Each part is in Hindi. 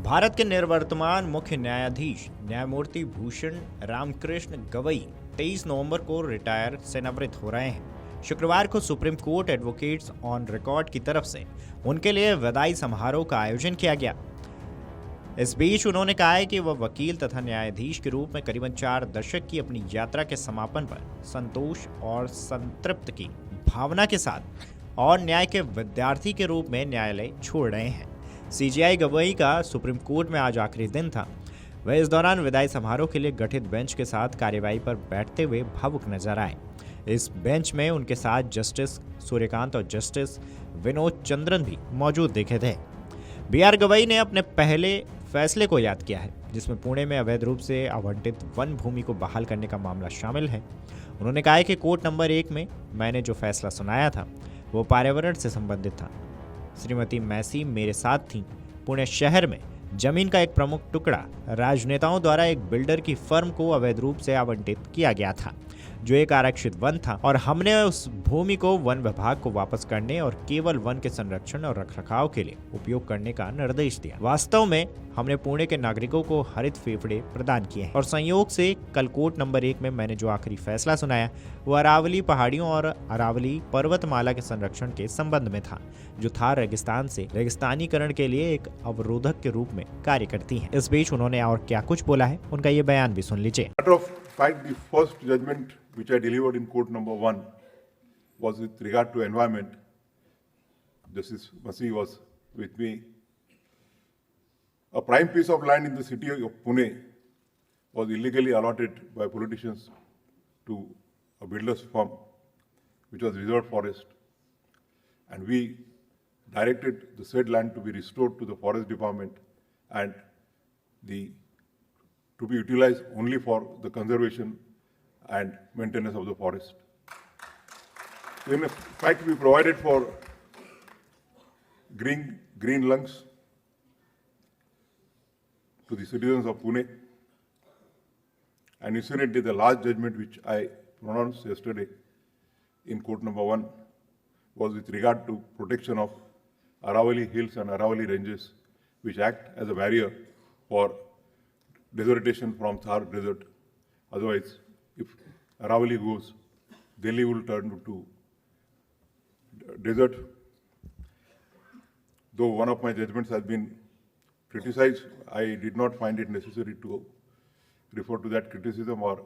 भारत के निवर्तमान मुख्य न्यायाधीश न्यायमूर्ति भूषण रामकृष्ण गवई 23 नवंबर को रिटायर सेवानिवृत्त हो रहे हैं। शुक्रवार को supreme court advocates on record की तरफ से उनके लिए विदाई समारोह का आयोजन किया गया। इस बीच उन्होंने कहा है कि वह वकील तथा न्यायाधीश के रूप में करीबन 4 दशक की अपनी यात्रा के समापन पर संतोष और संतृप्त की भावना के साथ और न्याय के विद्यार्थी के रूप में न्यायालय छोड़ रहे हैं। सीजेआई गवई का सुप्रीम कोर्ट में आज आखिरी दिन था। वह इस दौरान विदाई समारोह के लिए गठित बेंच के साथ कार्यवाही पर बैठते हुए भावुक नजर आए। इस बेंच में उनके साथ जस्टिस सूर्यकांत और जस्टिस विनोद चंद्रन भी मौजूद देखे थे। बीआर गवई ने अपने पहले फैसले को याद किया है, जिसमें पुणे में अवैध रूप से आवंटित वन भूमि को बहाल करने का मामला शामिल है। उन्होंने कहा है कि कोर्ट नंबर 1 में मैंने जो फैसला सुनाया था वो पर्यावरण से संबंधित था। श्रीमती मैसी मेरे साथ थीं। पुणे शहर में जमीन का एक प्रमुख टुकड़ा राजनेताओं द्वारा एक बिल्डर की फर्म को अवैध रूप से आवंटित किया गया था, जो एक आरक्षित वन था, और हमने उस भूमि को वन विभाग को वापस करने और केवल वन के संरक्षण और रखरखाव के लिए उपयोग करने का निर्देश दिया। वास्तव में हमने पुणे के नागरिकों को हरित फेफड़े प्रदान किए हैं और संयोग से कल कोर्ट नंबर 1 में मैंने जो आखिरी फैसला सुनाया वो अरावली पहाड़ियों और अरावली पर्वतमाला के संरक्षण के संबंध में था, जो थार रेगिस्तान से रेगिस्तानीकरण के लिए एक अवरोधक के रूप में कार्य करती है। इस बीच उन्होंने और क्या कुछ बोला है, उनका ये बयान भी सुन लीजिए। The first judgment which I delivered in court number 1 was with regard to environment. Justice Masi was with me. A prime piece of land in the city of Pune was illegally allotted by politicians to a builder's firm, which was reserved forest, and we directed the said land to be restored to the forest department and to be utilized only for the conservation and maintenance of the forest. In fact, we provided for green lungs to the citizens of Pune. And incidentally, the last judgment which I pronounced yesterday in court number 1 was with regard to protection of Aravali Hills and Aravali Ranges, which act as a barrier for desertation from Thar desert. Otherwise, if Aravali goes, Delhi will turn to desert. Though one of my judgments has been criticized, I did not find it necessary to refer to that criticism or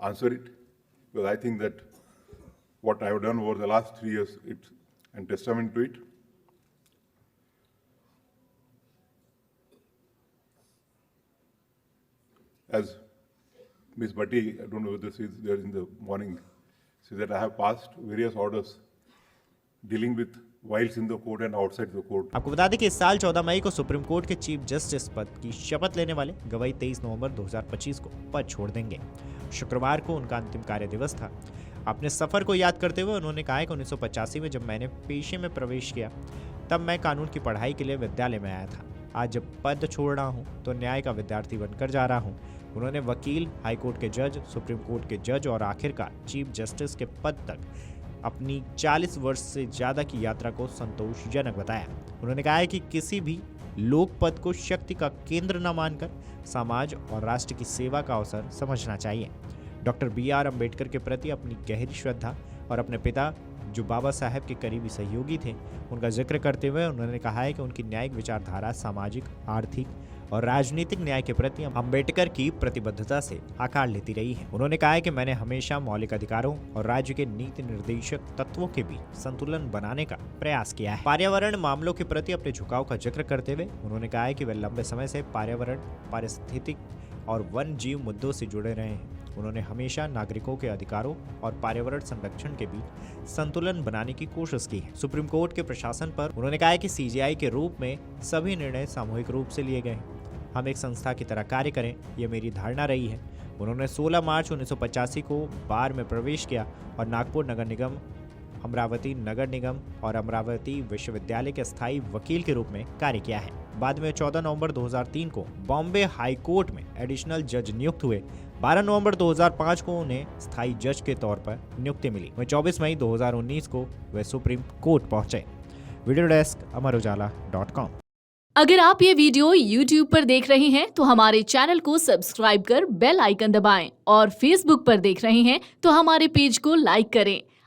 answer it, because I think that what I have done over the last 3 years, it's a testament to it. As Ms. Bhatti, I don't know whether she's there in the morning, says that I have passed various orders dealing with whiles in the court and outside the court. आपको बता दें कि इस साल 14 मई को सुप्रीम कोर्ट के चीफ जस्टिस पद की शपथ लेने वाले गवई 23 नवंबर 2025 को पद छोड़ देंगे। शुक्रवार को उनका अंतिम कार्य दिवस था। अपने सफर को याद करते हुए उन्होंने कहा कि 1985 में जब मैंने पेशे में प्रवेश किया तब मैं कानून की पढ़ाई के लिए विद्यालय में आया था। आज जब पद छोड़ रहा हूँ तो न्याय का विद्यार्थी बनकर जा रहा हूँ। उन्होंने वकील, हाईकोर्ट के जज, सुप्रीम कोर्ट के जज और आखिरकार चीफ जस्टिस के पद तक अपनी 40 वर्ष से ज़्यादा की यात्रा को संतोषजनक बताया। उन्होंने कहा है कि किसी भी लोक पद को शक्ति का केंद्र न मानकर समाज और राष्ट्र की सेवा का अवसर समझना चाहिए। डॉक्टर BR अम्बेडकर के प्रति अपनी गहरी श्रद्धा और अपने पिता जो बाबा साहेब के करीबी सहयोगी थे उनका जिक्र करते हुए उन्होंने कहा है कि उनकी न्यायिक विचारधारा सामाजिक, आर्थिक और राजनीतिक न्याय के प्रति अम्बेडकर की प्रतिबद्धता से आकार लेती रही है। उन्होंने कहा है कि मैंने हमेशा मौलिक अधिकारों और राज्य के नीति निर्देशक तत्वों के बीच संतुलन बनाने का प्रयास किया है। पर्यावरण मामलों के प्रति अपने झुकाव का जिक्र करते हुए उन्होंने कहा है कि वे लंबे समय से पर्यावरण, पारिस्थितिक और वन जीव मुद्दों से जुड़े रहे हैं। उन्होंने हमेशा नागरिकों के अधिकारों और पर्यावरण संरक्षण के बीच संतुलन बनाने की कोशिश की है। सुप्रीम कोर्ट के प्रशासन पर उन्होंने कहा है कि सीजेआई के रूप में सभी निर्णय सामूहिक रूप से लिए गए हैं। हम एक संस्था की तरह कार्य करें, यह मेरी धारणा रही है। उन्होंने 16 मार्च 1985 को बार में प्रवेश किया और नागपुर नगर निगम, अमरावती नगर निगम और अमरावती विश्वविद्यालय के स्थायी वकील के रूप में कार्य किया है। बाद में 14 नवंबर 2003 को बॉम्बे हाई कोर्ट में एडिशनल जज नियुक्त हुए। 12 नवंबर 2005 को उन्हें स्थायी जज के तौर पर नियुक्ति मिली। वहीं 24 मई 2019 को वे सुप्रीम कोर्ट पहुंचे। वीडियो डेस्क, अमर उजाला.com। अगर आप ये वीडियो YouTube पर देख रहे हैं तो हमारे चैनल को सब्सक्राइब कर बेल आइकन दबाएं और Facebook पर देख रहे हैं तो हमारे पेज को लाइक करें।